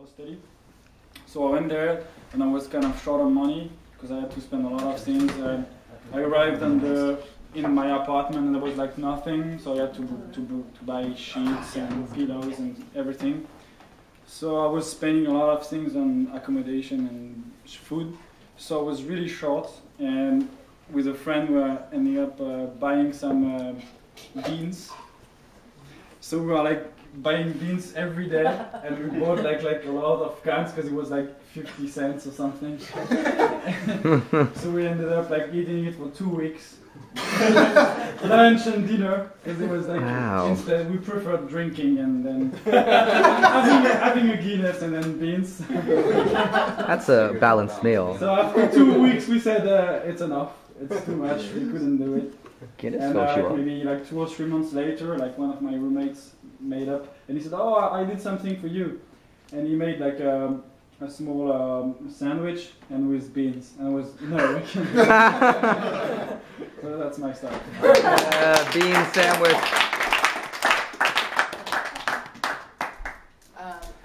hostelry. So I went there, and I was kind of short on money because I had to spend a lot of things. I arrived in my apartment, and there was like nothing, so I had to buy sheets and pillows and everything. So I was spending a lot of things on accommodation and food. So I was really short, and with a friend we were ending up buying some beans. So we were like buying beans every day, and we bought like a lot of cans because it was like 50 cents or something. So we ended up like eating it for 2 weeks. Lunch and dinner, because it was like instead we preferred drinking and then having a Guinness and then beans. That's a balanced meal. So after 2 weeks we said it's enough, it's too much, we couldn't do it. Guinness And maybe like 2 or 3 months later, like one of my roommates made up, and he said, "Oh, I did something for you," and he made like a small sandwich and with beans, and I was no. So that's my start. Bean sandwich.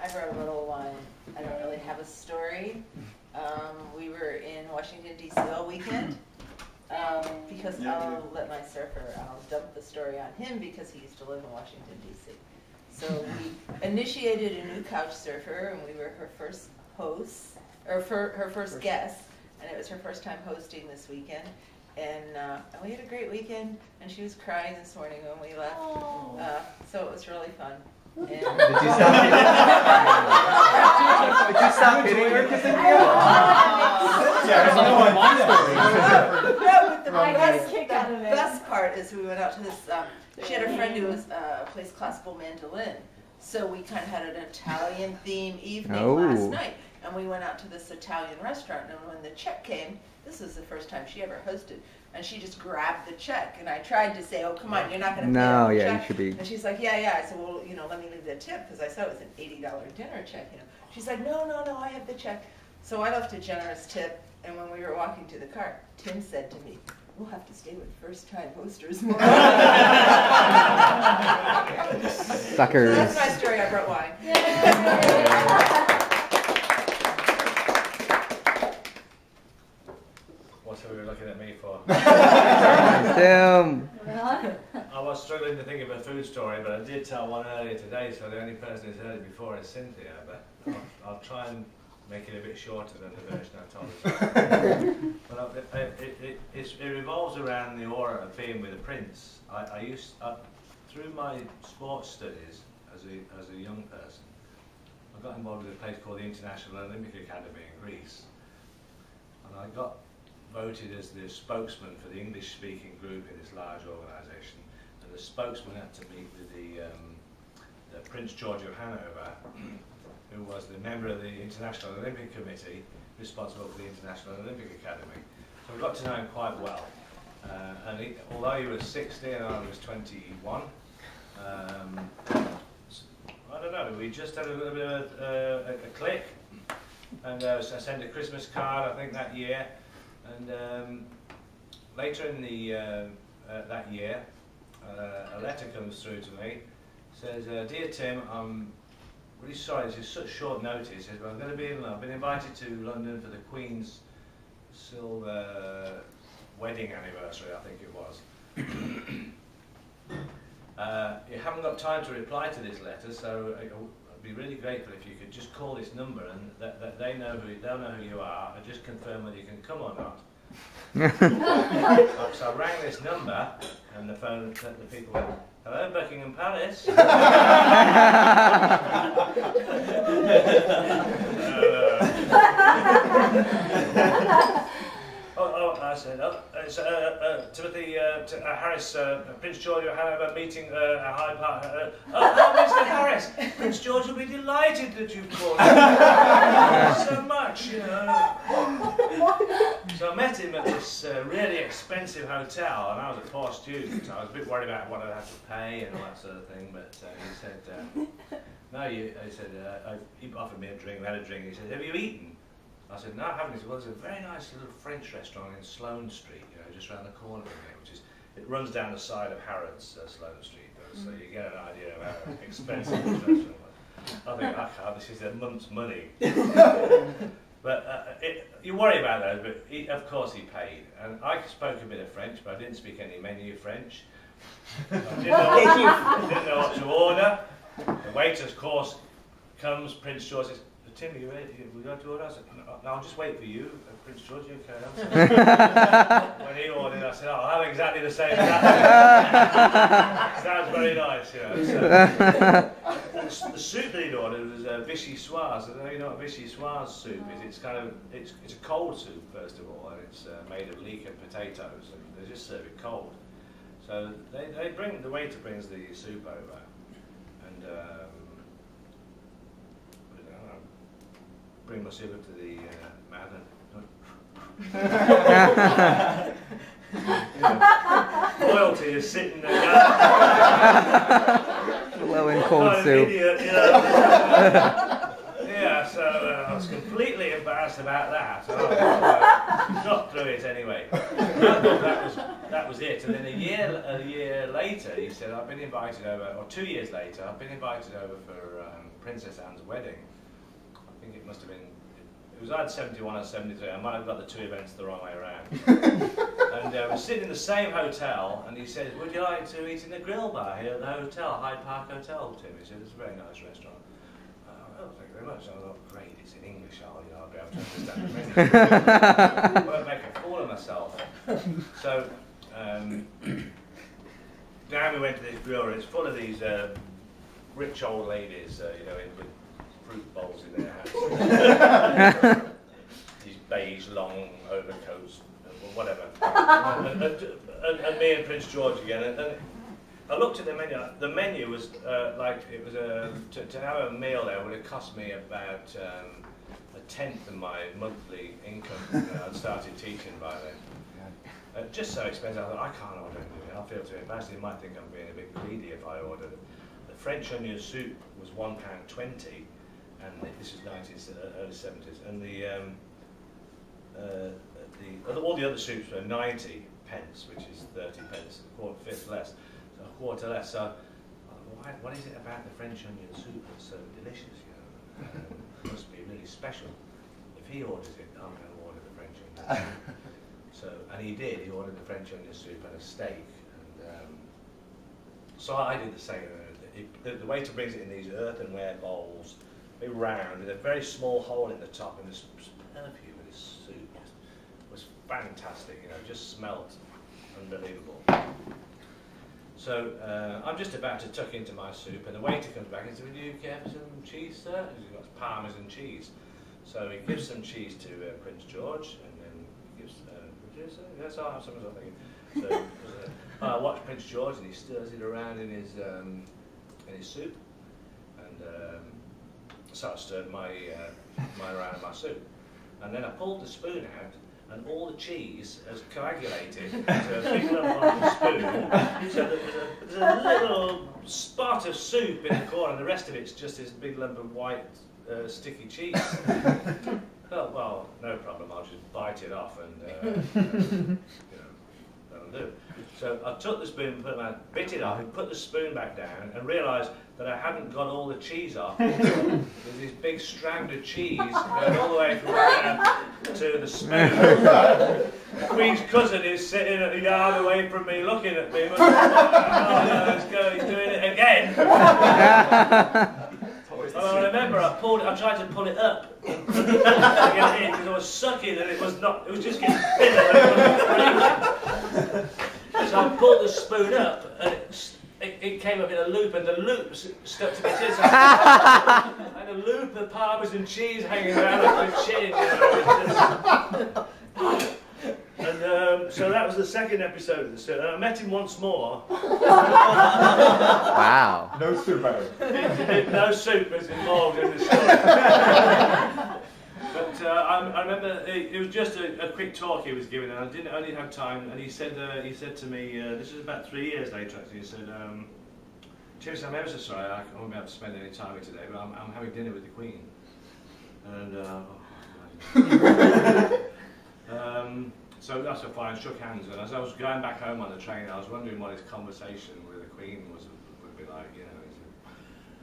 I wrote a little one. I don't really have a story. We were in Washington, D.C. all weekend. Because I'll let my surfer, I'll dump the story on him because he used to live in Washington, D.C. So we initiated a new Couchsurfer, and we were her first hosts, or her first guest, and it was her first time hosting this weekend. And we had a great weekend, and she was crying this morning when we left. So it was really fun. And Did you stop hitting her? The best part is we went out to this, she had a friend who plays classical mandolin. So we kind of had an Italian theme evening last night. And we went out to this Italian restaurant, and when the check came, this was the first time she ever hosted, and she just grabbed the check, and I tried to say, "Oh, come on, you're not going to pay the check." You should be. And she's like, yeah. I said, "Well, let me leave the tip," because I saw it was an $80 dinner check, She's like, no, I have the check. So I left a generous tip, and when we were walking to the car, Tim said to me, "We'll have to stay with first-time hosters more." Suckers. So that's my story. I brought wine. What are we looking at me for? Tim. I was struggling to think of a food story, but I did tell one earlier today, so the only person who's heard it before is Cynthia, but I'll try and make it a bit shorter than the version I told you. But it revolves around the aura of being with a prince. Through my sports studies as a young person, I got involved with a place called the International Olympic Academy in Greece, and I got voted as the spokesman for the English-speaking group in this large organisation, and the spokesman had to meet with the Prince George of Hanover, who was the member of the International Olympic Committee responsible for the International Olympic Academy. So we got to know him quite well, and although he was 60 and I was 21, I don't know, we just had a little bit of a click, and I sent a Christmas card I think that year. And later in that year, a letter comes through to me. Says, "Dear Tim, I'm really sorry. This is such short notice. It says, well, I've been invited to London for the Queen's silver wedding anniversary, I think it was. You haven't got time to reply to this letter, so I'd be really grateful if you could just call this number and that they'll know who you are, and just confirm whether you can come or not." So I rang this number, and the people went, "Hello, Buckingham Palace." I said, it's Timothy Harris, Prince George of Hanover meeting at Hyde Park. Mr. Harris, Prince George will be delighted that you've called. Thank you so much, So I met him at this really expensive hotel, and I was a poor student, so I was a bit worried about what I'd have to pay and all that sort of thing, but he said, no, he offered me a drink, we had a drink, he said, "Have you eaten?" I said, "No, I haven't." He said, "Well, there's a very nice little French restaurant in Sloane Street, just around the corner from here, it runs down the side of Harrods, Sloane Street, so you get an idea of how expensive this restaurant was." I think, I can't, this is a month's money. But you worry about those, but of course he paid. And I spoke a bit of French, but I didn't speak any menu French. I didn't know what to order. The waiter, of course, comes, Prince George says, Tim, are you ready? We got to order? I said, no, I'll just wait for you. Prince George, you carry on. When he ordered, I said, oh, I'll have exactly the same. Sounds very nice, you know. So, the soup that he'd ordered was vichyssoise. I don't know if you know what vichyssoise soup is. It's kind of, it's a cold soup, first of all, and it's made of leek and potatoes, and they just serve it cold. So they bring, the waiter brings the soup over, and bring my soup up to the man and royalty is sitting there. Flowing cold soup. Idiot, you know. Yeah, so I was completely embarrassed about that. So I got through it anyway. I thought that was it. And then a year later, he said, I've been invited over, or 2 years later, I've been invited over for Princess Anne's wedding. I think it must have been, it was either 71 or 73. I might have got the two events the wrong way around. And we're sitting in the same hotel, and he says, would you like to eat in the grill bar here at the hotel, Hyde Park Hotel, Tim? He said, it's a very nice restaurant. Oh, thank you very much. I thought, great, it's in English, I'll be able to understand the menu. I won't make a fool of myself. So, down we went to this grill, and it's full of these rich old ladies, you know, with fruit bowls in their hands. These beige long overcoats, or whatever. And me and Prince George again. And I looked at the menu. The menu was like, it was to have a meal there would have cost me about a tenth of my monthly income. I'd started teaching by then. Just so expensive. I thought, I can't order anything. I'll feel too embarrassed. They might think I'm being a bit greedy if I ordered it. The French onion soup was £1.20, and this was early 70s. And all the other soups were 90 pence, which is 30 pence, a fifth less, so a quarter less. So, what is it about the French onion soup that's so delicious? You know, it must be really special. If he orders it, I'm going to order the French onion soup. So, and he did. He ordered the French onion soup and a steak. And so I did the same. The waiter brings it in these earthenware bowls, very round, with a very small hole in the top, and this perfume of this soup was fantastic. You know, just smelt unbelievable. So I'm just about to tuck into my soup, and the waiter comes back and says, "Would you care for some cheese, sir?" He's got Parmesan cheese. So he gives some cheese to Prince George, and then he gives. Yes, I'll have some as well, thank you. So I watch Prince George, and he stirs it around in his soup, and so I stirred my around in my soup, and then I pulled the spoon out, and all the cheese has coagulated into a big lump on the spoon. So there's a little spot of soup in the corner, and the rest of it's just this big lump of white sticky cheese. Oh, well, no problem, I'll just bite it off and, you know, that'll do. So I took the spoon, bit it off, put the spoon back down, and realised that I hadn't got all the cheese off. There's this big strand of cheese going all the way from there to the spoon. The Queen's cousin is sitting at the yard away from me, looking at me. Oh, yeah, let's go, he's doing it again. Well, I remember I tried to pull it up to get it in because I was sucking and it was just getting thinner. So I pulled the spoon up and it came up in a loop, and the loop stuck to my chin. So and a loop of Parmesan cheese hanging around my chin. You know, and so that was the second episode of the story. I met him once more. Wow. No soup, no soup was involved in the story. But I remember it was just a quick talk he was giving, and I didn't only have time. And he said to me, this was about 3 years later actually. He said, "Tim, I'm ever so sorry, I won't be able to spend any time with you today, but I'm having dinner with the Queen." And so that's fine. Shook hands, and as I was going back home on the train, I was wondering what his conversation with the Queen would be like. You know,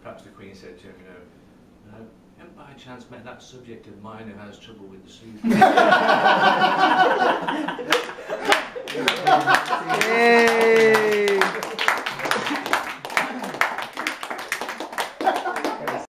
perhaps the Queen said to him, haven't by chance met that subject of mine who has trouble with the soup? Yeah.